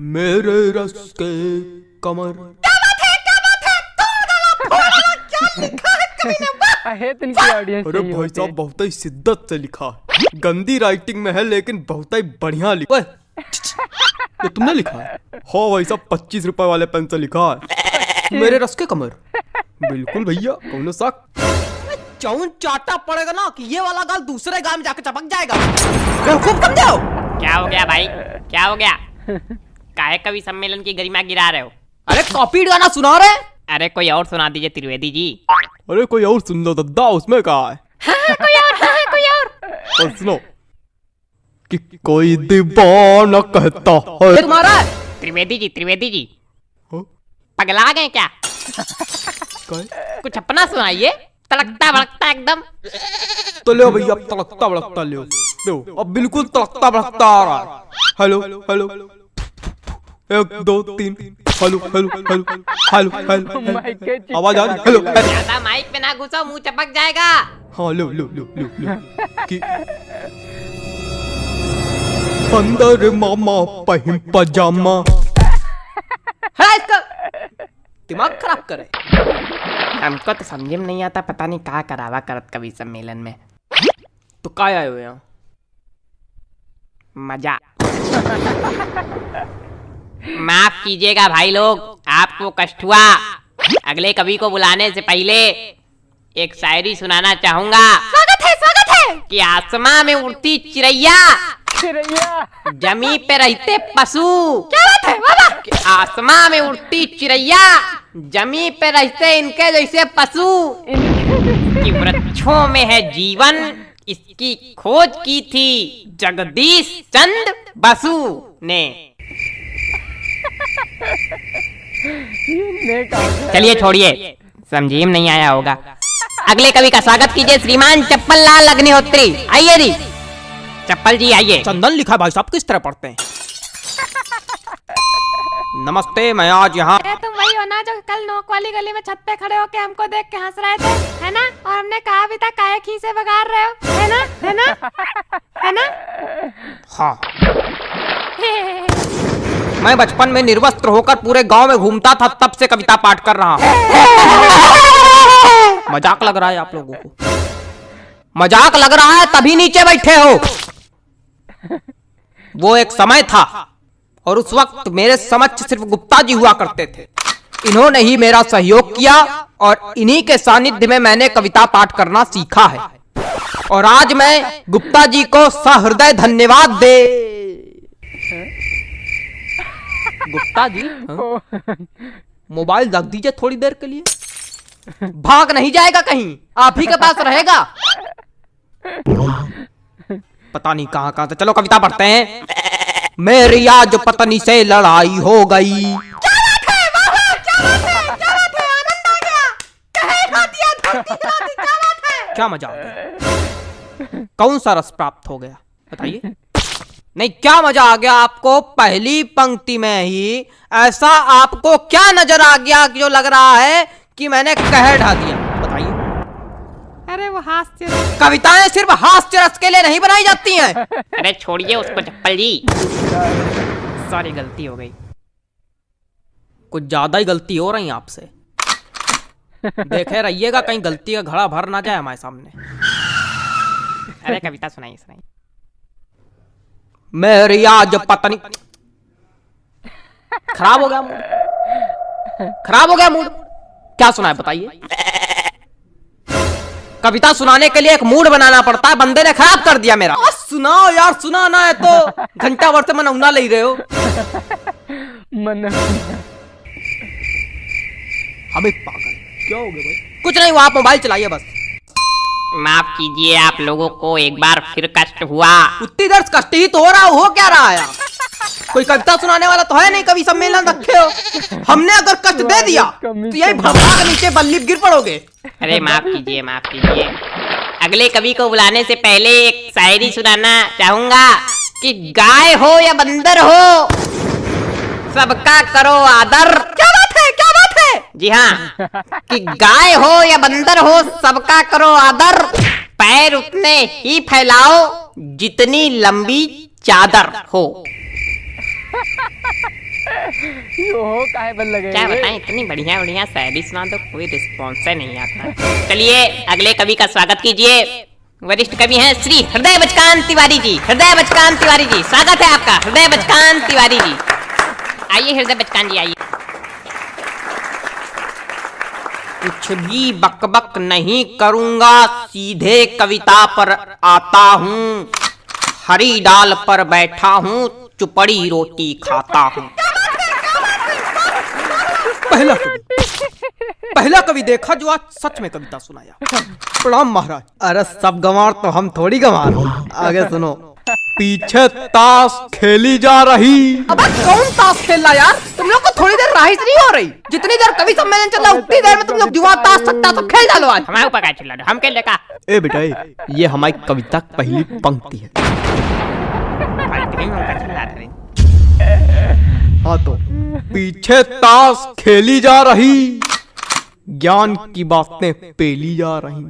मेरे रस के कमर। क्या बात है, क्या बात है, तोड़ डाला, फोड़ डाला, क्या लिखा है कवि ने, वाह! इनकी ऑडियंस अरे भाई साहब बहुत ही शिद्दत से लिखा है, गंदी राइटिंग में है लेकिन बहुत ही बढ़िया लिखा है। ये तुमने लिखा है? हाँ भाई साहब 25 रुपए वाले पेन से लिखा है, मेरे रस के कमर। बिल्कुल भैया, कौन सा चौन चाटा पड़ेगा ना कि ये वाला गाल दूसरे गाल में जाके चपक जाएगा। खूब कम जाओ। क्या हो गया भाई, क्या हो गया? काहे कवि सम्मेलन की गरिमा गिरा रहे हो? अरे कॉपी गाना सुना रहे। अरे कोई और सुना दीजिए त्रिवेदी जी। अरे कोई और सुन लो दद्दा, उसमें कहा है? हाँ, कोई और। और सुनो कि कोई दीवाना कहता है। तुम्हारा त्रिवेदी जी हाँ? पगला गए क्या? काय? कुछ अपना सुनाइए, तड़कता भड़कता एकदम। तो ले भैया, अब तड़कता भड़कता ले दो, अब बिल्कुल तड़कता भड़कता आ रहा है। Hello hello, 1 2 3, hello hello hello hello hello, आवाज आ रही? हेलो। ज्यादा माइक पे ना घुसो, मुंह चपक जाएगा। हाँ लो लो लो लो लो कि अंदर मामा पहिम पजामा। है इसका दिमाग खराब करे। हमको तो समझ में नहीं आता, पता नहीं कहाँ करावा करत कवि सम्मेलन में। तो काय आए हो यहाँ? मजा। माफ कीजिएगा भाई लोग, आपको कष्ट हुआ। अगले कवि को बुलाने से पहले एक शायरी सुनाना चाहूंगा। स्वागत है कि आसमां में उड़ती चिड़ैया, जमी पे रहते पशु। क्या बात है बाबा? आसमां में उड़ती चिड़ैया, जमी पे रहते इनके जैसे पशु। कि वृक्षों में है जीवन, इसकी खोज की थी जगदीश चंद्र बसु ने। चलिए छोड़िए, समझिए नहीं आया होगा। अगले कवि का स्वागत कीजिए श्रीमान चप्पल लाल अग्निहोत्री। आइए जी चप्पल जी, आइए। चंदन लिखा है भाई साहब, किस तरह पढ़ते हैं? नमस्ते, मैं आज यहाँ। तुम वही हो ना जो कल नोक वाली गली में छत पे खड़े होके हमको देख के हंस रहे थे, है ना? और हमने कहा भी था काहे खीसे बगाड़ रहे हो, है ना? है ना? है ना? हाँ। मैं बचपन में निर्वस्त्र होकर पूरे गांव में घूमता था, तब से कविता पाठ कर रहा हूँ। मजाक लग रहा है आप लोगों को? मजाक लग रहा है तभी नीचे बैठे हो। वो एक समय था और उस वक्त मेरे समक्ष सिर्फ गुप्ता जी हुआ करते थे। इन्होंने ही मेरा सहयोग किया और इन्हीं के सानिध्य में मैंने कविता पाठ करना सीखा है। और आज मैं गुप्ता जी को सहृदय धन्यवाद दे। गुप्ता जी, मोबाइल रख दीजिए थोड़ी देर के लिए, भाग नहीं जाएगा कहीं, आप ही के पास रहेगा। पता नहीं कहां कहां से। चलो कविता पढ़ते हैं। मेरी आज पत्नी से लड़ाई हो गई। क्या बात है बाबा, क्या बात है, क्या बात है, आनंद आ गया। कहे खा दिया, धरती हिला दी, क्या बात है? क्या मजा आ गया? कौन सा रस प्राप्त हो गया बताइए? नहीं, क्या मजा आ गया आपको? पहली पंक्ति में ही ऐसा आपको क्या नजर आ गया कि जो लग रहा है कि मैंने कहर ढा दिया? बताइए। अरे वो हास्य। कविताएं सिर्फ हास्य रस के लिए नहीं बनाई जाती हैं। अरे छोड़िए उसको चप्पल जी, सॉरी गलती हो गई। कुछ ज्यादा ही गलती हो रही है आपसे। देखे रहिएगा कहीं गलती का घड़ा भर ना जाए हमारे सामने। अरे कविता सुनाइए सुनाइए। मेरी आज पत्नी। खराब हो गया मूड, खराब हो गया मूड। क्या सुना है बताइए? कविता सुनाने के लिए एक मूड बनाना पड़ता है, बंदे ने खराब कर दिया मेरा। सुनाओ यार, सुनाना है तो घंटा भर से मनौना ले रहे हो। हमें पागल क्या हो गया भाई? कुछ नहीं हुआ, आप मोबाइल चलाइए बस। माफ कीजिए, आप लोगों को एक बार फिर कष्ट हुआ। उतनी देर से कष्ट ही तो हो रहा, हो क्या रहा है? कोई कविता सुनाने वाला तो है नहीं, कवि सम्मेलन रखे हो। हमने अगर कष्ट दे दिया तो यही भड़का के नीचे बल्ली गिर पड़ोगे। अरे माफ कीजिए, माफ कीजिए। अगले कवि को बुलाने से पहले एक शायरी सुनाना चाहूंगा कि गाय हो या बंदर हो, सबका करो आदर। क्या बात है, क्या बात है? जी हाँ, कि गाय हो या बंदर हो, सबका करो आदर। पैर उतने ही फैलाओ जितनी लंबी चादर हो। क्या बताएं, इतनी बढ़िया बढ़िया शायरी सुना दो, कोई रिस्पॉन्स नहीं आता। चलिए अगले कवि का स्वागत कीजिए। वरिष्ठ कवि हैं श्री हृदय बचकान तिवारी जी। हृदय बचकान तिवारी जी, स्वागत है आपका। हृदय बचकान तिवारी जी, आइए हृदय बचकान जी आइए। कुछ भी बकबक नहीं करूंगा, सीधे कविता पर आता हूँ। हरी डाल पर बैठा हूँ, चुपड़ी रोटी खाता हूँ। पहला कवि देखा जो आज सच में कविता सुनाया। प्रणाम महाराज। अरे सब गंवार तो हम थोड़ी गंवार। आगे सुनो। पीछे ताश खेली जा रही। अब कौन ताश खेल रहा यार? तुम लोग को थोड़ी देर राहत नहीं हो रही? जितनी देर कवि सम्मेलन चल रहा है उतनी देर में तुम लोग जुआ ताश सट्टा सब खेल डालो आज। हमारे ऊपर क्या चिल्ला रहे हो? हम खेल लेगा। ए बेटा ये हमारी कविता की पहली पंक्ति है। हाँ तो पीछे ताश खेली जा रही, ज्ञान की बातें पेली जा रही।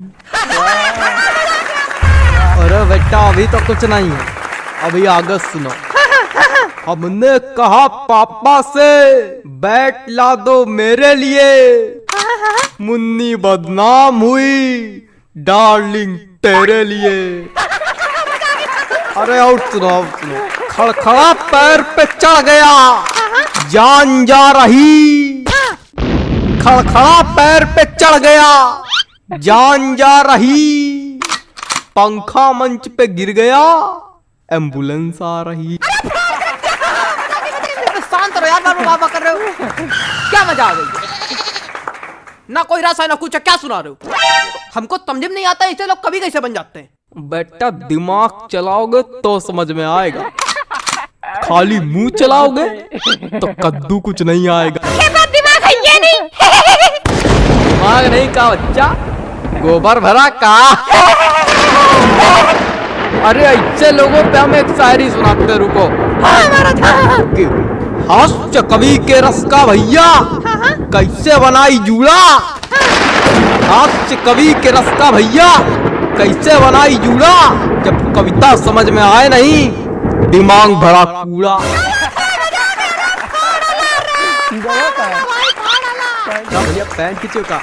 अरे बेटा अभी तो कुछ नहीं है, अभी आगे सुनो। हमने कहा पापा से बैट ला दो मेरे लिए, मुन्नी बदनाम हुई डार्लिंग तेरे लिए। अरे और सुनो, खड़खड़ा पैर पे चढ़ गया, जान जा रही। खड़खड़ा पैर पे चढ़ गया, जान जा रही। पंखा मंच पे गिर गया, एम्बुलेंस आ रही। शांत रहो यार, बाबा कर रहे हो। क्या मजा आ गई? ना कोई रस है ना कुछ, क्या सुना रहे हो? हमको समझ में नहीं आता इसे लोग कभी कैसे बन जाते हैं। बेटा दिमाग चलाओगे तो समझ में आएगा, खाली मुंह चलाओगे तो कद्दू कुछ नहीं आएगा। दिमाग है ये नहीं। दिमाग नहीं का बच्चा, गोबर भरा का। अरे ऐसे लोगों पे हम एक शायरी सुनाते, रुको। हास्य कवि के रस का भैया, कैसे बनाई जूड़ा। हास्य कवि के रस का भैया, कैसे बनाई जूड़ा। जब कविता समझ में आए नहीं, दिमाग भरा कूड़ा। भैया पैन खींचो का।